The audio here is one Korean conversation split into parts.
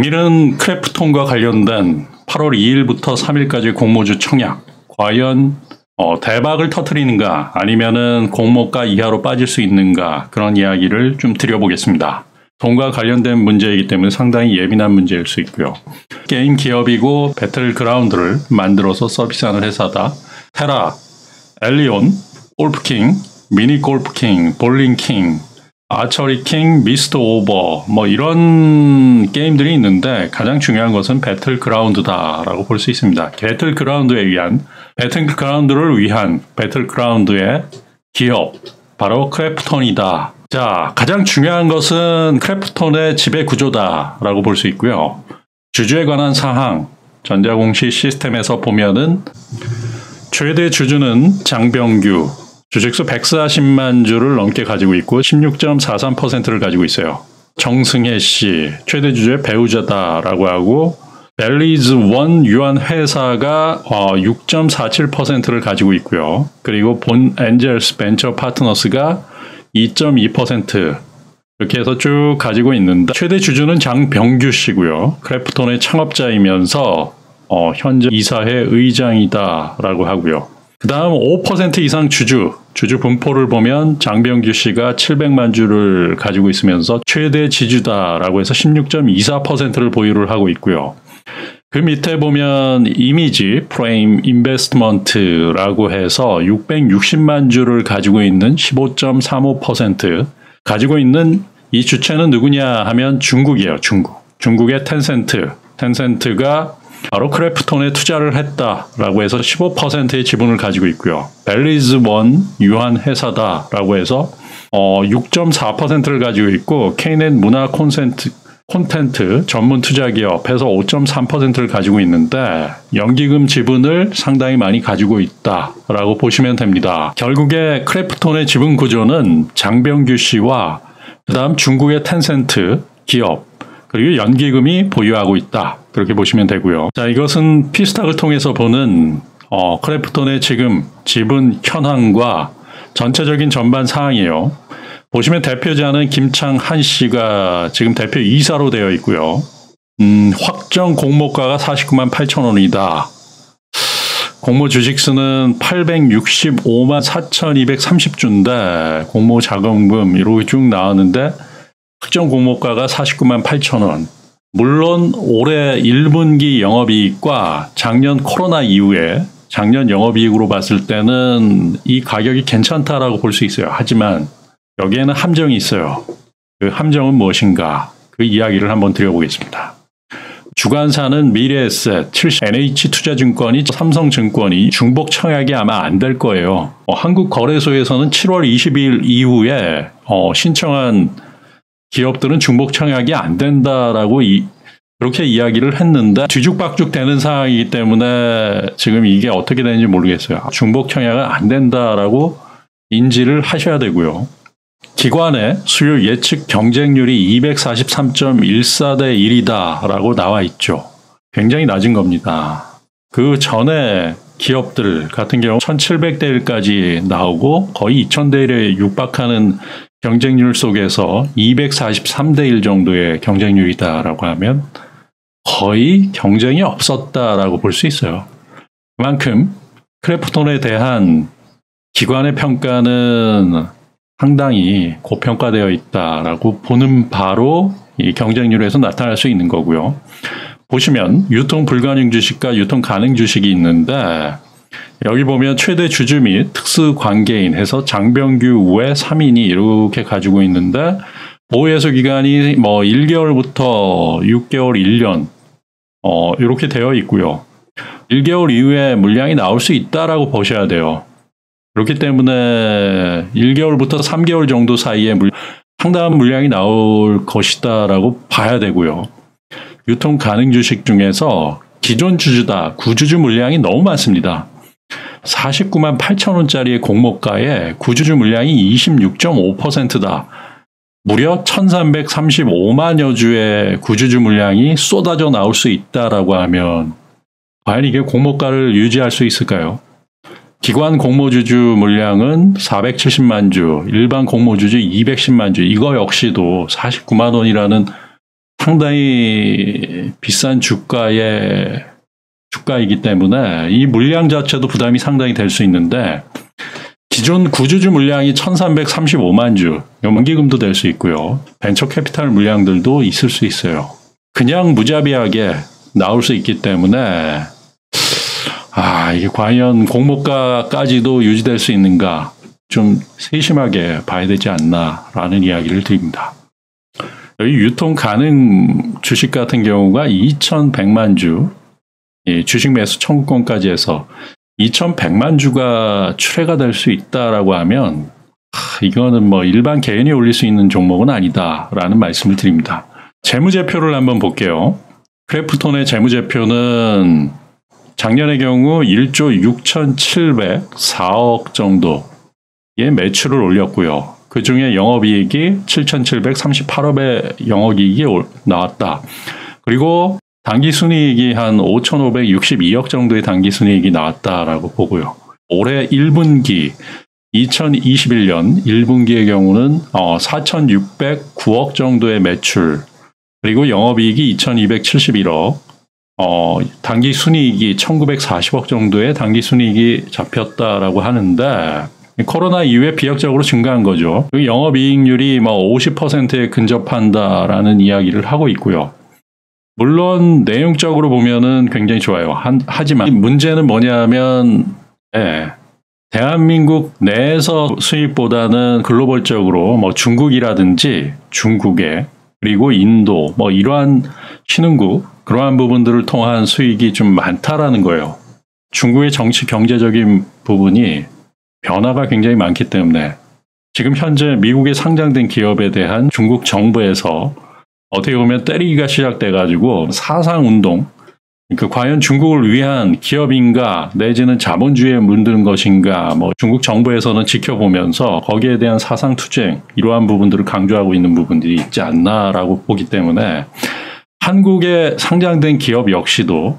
금일은 크래프톤과 관련된 8월 2일부터 3일까지 공모주 청약. 과연 대박을 터뜨리는가 아니면은 공모가 이하로 빠질 수 있는가 그런 이야기를 좀 드려보겠습니다. 돈과 관련된 문제이기 때문에 상당히 예민한 문제일 수 있고요. 게임 기업이고 배틀그라운드를 만들어서 서비스하는 회사다. 테라, 엘리온, 골프킹, 미니 골프킹, 볼링킹, 아처리킹, 미스터 오버 뭐 이런 게임들이 있는데 가장 중요한 것은 배틀그라운드다라고 볼 수 있습니다. 배틀그라운드를 위한 배틀그라운드의 기업 바로 크래프톤이다. 자, 가장 중요한 것은 크래프톤의 지배 구조다라고 볼 수 있고요. 주주에 관한 사항, 전자공시 시스템에서 보면은 최대 주주는 장병규, 주식수 140만 주를 넘게 가지고 있고 16.43%를 가지고 있어요. 정승혜 씨, 최대 주주의 배우자다라고 하고 벨리즈 원 유한 회사가 6.47%를 가지고 있고요. 그리고 본 엔젤스 벤처 파트너스가 2.2% 이렇게 해서 쭉 가지고 있는데 최대 주주는 장병규 씨고요. 크래프톤의 창업자이면서 현재 이사회 의장이다라고 하고요. 그 다음 5% 이상 주주 분포를 보면 장병규 씨가 700만 주를 가지고 있으면서 최대 지주다라고 해서 16.24%를 보유를 하고 있고요. 그 밑에 보면 이미지 프레임 인베스트먼트라고 해서 660만 주를 가지고 있는 15.35% 가지고 있는 이 주체는 누구냐 하면 중국이에요. 중국의 텐센트가 바로 크래프톤에 투자를 했다라고 해서 15%의 지분을 가지고 있고요. 벨리즈 원 유한 회사다라고 해서 6.4%를 가지고 있고 케이넷 문화 콘텐트 전문 투자기업에서 5.3%를 가지고 있는데 연기금 지분을 상당히 많이 가지고 있다라고 보시면 됩니다. 결국에 크래프톤의 지분 구조는 장병규 씨와 그다음 중국의 텐센트 기업 그리고 연기금이 보유하고 있다. 그렇게 보시면 되고요. 자, 이것은 피스탁을 통해서 보는 크래프톤의 지금 지분 현황과 전체적인 전반 사항이에요. 보시면 대표자는 김창한 씨가 지금 대표이사로 되어 있고요. 확정 공모가가 49만 8천 원이다. 공모 주식수는 865만 4,230주인데 공모 자금금 이렇게 쭉 나왔는데 확정 공모가가 49만 8천 원. 물론 올해 1분기 영업이익과 작년 코로나 이후에 작년 영업이익으로 봤을 때는 이 가격이 괜찮다라고 볼 수 있어요. 하지만 여기에는 함정이 있어요. 그 함정은 무엇인가? 그 이야기를 한번 드려보겠습니다. 주관사는 미래에셋, NH투자증권이 삼성증권이 중복 청약이 아마 안 될 거예요. 한국거래소에서는 7월 20일 이후에 신청한 기업들은 중복 청약이 안 된다라고 그렇게 이야기를 했는데 뒤죽박죽 되는 상황이기 때문에 지금 이게 어떻게 되는지 모르겠어요. 중복 청약은 안 된다라고 인지를 하셔야 되고요. 기관의 수요 예측 경쟁률이 243.14대 1이다라고 나와 있죠. 굉장히 낮은 겁니다. 그 전에 기업들 같은 경우 1700대 1까지 나오고 거의 2000대 1에 육박하는 경쟁률 속에서 243대 1 정도의 경쟁률이다라고 하면 거의 경쟁이 없었다라고 볼 수 있어요. 그만큼 크래프톤에 대한 기관의 평가는 상당히 고평가되어 있다라고 보는 바로 이 경쟁률에서 나타날 수 있는 거고요. 보시면 유통 불가능 주식과 유통 가능 주식이 있는데 여기 보면 최대 주주 및 특수관계인 해서 장병규 외 3인이 이렇게 가지고 있는데 보호해소 기간이 뭐 1개월부터 6개월, 1년 이렇게 되어 있고요. 1개월 이후에 물량이 나올 수 있다라고 보셔야 돼요. 그렇기 때문에 1개월부터 3개월 정도 사이에 상당한 물량이 나올 것이다라고 봐야 되고요. 유통 가능 주식 중에서 기존 주주다, 구주주 물량이 너무 많습니다. 49만 8천 원짜리의 공모가에 구주주 물량이 26.5%다. 무려 1335만여 주의 구주주 물량이 쏟아져 나올 수 있다라고 하면 과연 이게 공모가를 유지할 수 있을까요? 기관 공모주주 물량은 470만 주, 일반 공모주주 210만 주, 이거 역시도 49만 원이라는 상당히 비싼 주가이기 때문에 이 물량 자체도 부담이 상당히 될 수 있는데 기존 구주주 물량이 1335만 주, 연기금도 될 수 있고요. 벤처 캐피탈 물량들도 있을 수 있어요. 그냥 무자비하게 나올 수 있기 때문에 이게 과연 공모가까지도 유지될 수 있는가 좀 세심하게 봐야 되지 않나라는 이야기를 드립니다. 여기 유통 가능 주식 같은 경우가 2100만 주, 주식 매수 청구권까지 해서 2100만 주가 출회가 될 수 있다라고 하면 이거는 뭐 일반 개인이 올릴 수 있는 종목은 아니다라는 말씀을 드립니다. 재무제표를 한번 볼게요. 크래프톤의 재무제표는 작년의 경우 1조 6,704억 정도의 매출을 올렸고요. 그 중에 영업이익이 7,738억의 영업이익이 나왔다. 그리고 당기순이익이 한 5,562억 정도의 당기순이익이 나왔다라고 보고요. 올해 1분기 2021년 1분기의 경우는 4,609억 정도의 매출, 그리고 영업이익이 2,271억, 당기순이익이 1,940억 정도의 당기순이익이 잡혔다라고 하는데 코로나 이후에 비약적으로 증가한 거죠. 영업이익률이 50%에 근접한다라는 이야기를 하고 있고요. 물론 내용적으로 보면은 굉장히 좋아요. 하지만 문제는 뭐냐면 대한민국 내에서 수입보다는 글로벌적으로 중국이라든지 중국에 그리고 인도 이러한 신흥국 그러한 부분들을 통한 수익이 좀 많다라는 거예요. 중국의 정치 경제적인 부분이 변화가 굉장히 많기 때문에 지금 현재 미국에 상장된 기업에 대한 중국 정부에서 어떻게 보면 때리기가 시작돼가지고 사상운동, 그러니까 과연 중국을 위한 기업인가 내지는 자본주의에 물드는 것인가 중국 정부에서는 지켜보면서 거기에 대한 사상투쟁 이러한 부분들을 강조하고 있는 부분들이 있지 않나라고 보기 때문에 한국에 상장된 기업 역시도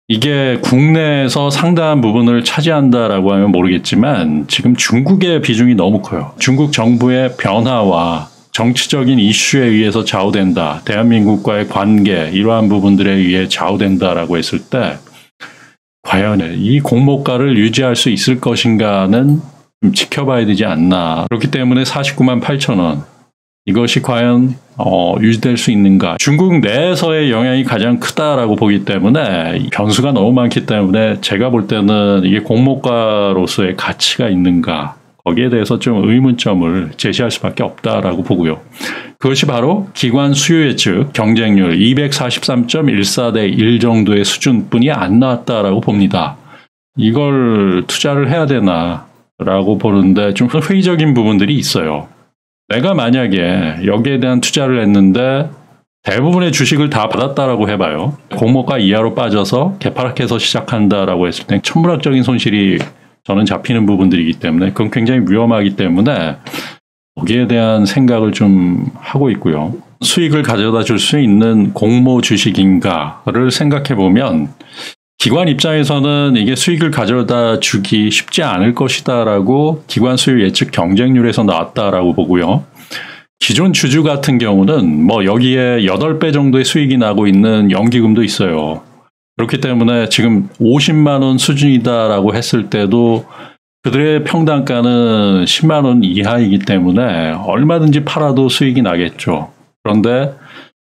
이게 국내에서 상당한 부분을 차지한다라고 하면 모르겠지만 지금 중국의 비중이 너무 커요. 중국 정부의 변화와 정치적인 이슈에 의해서 좌우된다. 대한민국과의 관계 이러한 부분들에 의해 좌우된다라고 했을 때 과연 이 공모가를 유지할 수 있을 것인가는 좀 지켜봐야 되지 않나. 그렇기 때문에 49만 8천 원 이것이 과연 유지될 수 있는가. 중국 내에서의 영향이 가장 크다라고 보기 때문에 변수가 너무 많기 때문에 제가 볼 때는 이게 공모가로서의 가치가 있는가. 거기에 대해서 좀 의문점을 제시할 수밖에 없다라고 보고요. 그것이 바로 기관 수요 예측 경쟁률 243.14대 1 정도의 수준뿐이 안 나왔다라고 봅니다. 이걸 투자를 해야 되나라고 보는데 좀 회의적인 부분들이 있어요. 내가 만약에 여기에 대한 투자를 했는데 대부분의 주식을 다 받았다라고 해봐요. 공모가 이하로 빠져서 개파락해서 시작한다라고 했을 때 천문학적인 손실이 저는 잡히는 부분들이기 때문에 그건 굉장히 위험하기 때문에 거기에 대한 생각을 좀 하고 있고요. 수익을 가져다 줄 수 있는 공모 주식인가를 생각해 보면 기관 입장에서는 이게 수익을 가져다 주기 쉽지 않을 것이다라고 기관 수요 예측 경쟁률에서 나왔다라고 보고요. 기존 주주 같은 경우는 여기에 8배 정도의 수익이 나고 있는 연기금도 있어요. 그렇기 때문에 지금 50만 원 수준이다라고 했을 때도 그들의 평단가는 10만 원 이하이기 때문에 얼마든지 팔아도 수익이 나겠죠. 그런데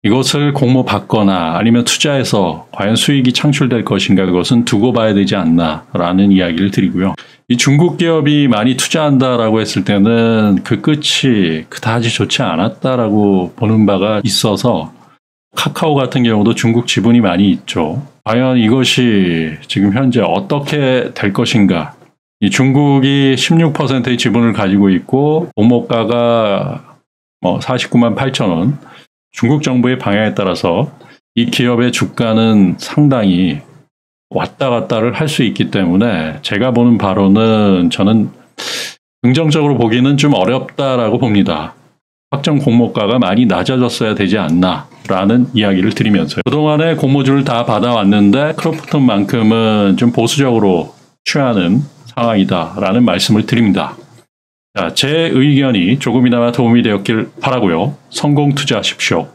이것을 공모 받거나 아니면 투자해서 과연 수익이 창출될 것인가 그것은 두고 봐야 되지 않나라는 이야기를 드리고요. 이 중국 기업이 많이 투자한다라고 했을 때는 그 끝이 그다지 좋지 않았다라고 보는 바가 있어서 카카오 같은 경우도 중국 지분이 많이 있죠. 과연 이것이 지금 현재 어떻게 될 것인가. 이 중국이 16%의 지분을 가지고 있고 공모가가 49만 8천 원. 중국 정부의 방향에 따라서 이 기업의 주가는 상당히 왔다 갔다를 할 수 있기 때문에 제가 보는 바로는 저는 긍정적으로 보기는 좀 어렵다라고 봅니다. 확정 공모가가 많이 낮아졌어야 되지 않나라는 이야기를 드리면서요. 그동안에 공모주를 다 받아왔는데 크래프톤만큼은 좀 보수적으로 취하는 상황이다라는 말씀을 드립니다. 자, 제 의견이 조금이나마 도움이 되었길 바라고요. 성공 투자하십시오.